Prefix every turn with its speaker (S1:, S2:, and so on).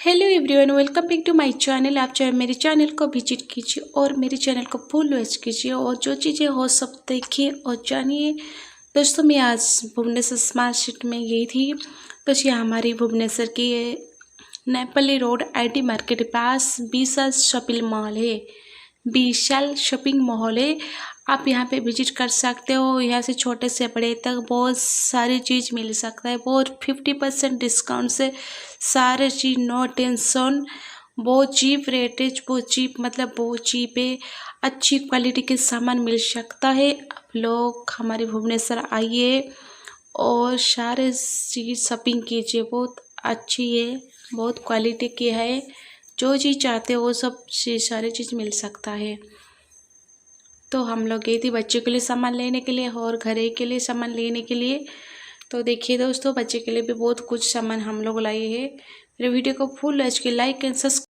S1: Hello everyone, welcome back to my channel. आप चाहे मेरे चैनल को विजिट कीजिए और मेरे चैनल को फुल वॉच कीजिए और जो चीज़ें हो सब देखिए और जानिए। दोस्तों, मैं आज भुवनेश्वर स्मार्ट सिटी में गई थी। दोस्तों, यहाँ हमारी भुवनेश्वर की नेपाली रोड आईटी मार्केट के पास विशाल शॉपिंग मॉल है। विशाल शॉपिंग मॉल है, आप यहाँ पे विजिट कर सकते हो। यहाँ से छोटे से बड़े तक बहुत सारी चीज़ मिल सकता है। बहुत 50% डिस्काउंट से सारे चीज़, नो टेंशन। बहुत चीप रेट है, बहुत चीप मतलब बहुत चीप है। अच्छी क्वालिटी के सामान मिल सकता है। आप लोग हमारे भुवनेश्वर आइए और सारे चीज़ शॉपिंग कीजिए। बहुत अच्छी है, बहुत क्वालिटी की है। जो चीज़ चाहते हो वो सब सारी चीज़ मिल सकता है। तो हम लोग गई थी बच्चों के लिए सामान लेने के लिए और घरे के लिए सामान लेने के लिए। तो देखिए दोस्तों, बच्चे के लिए भी बहुत कुछ सामान हम लोग लाए हैं। मेरे वीडियो को फुल वॉच के लाइक एंड सब्सक्राइब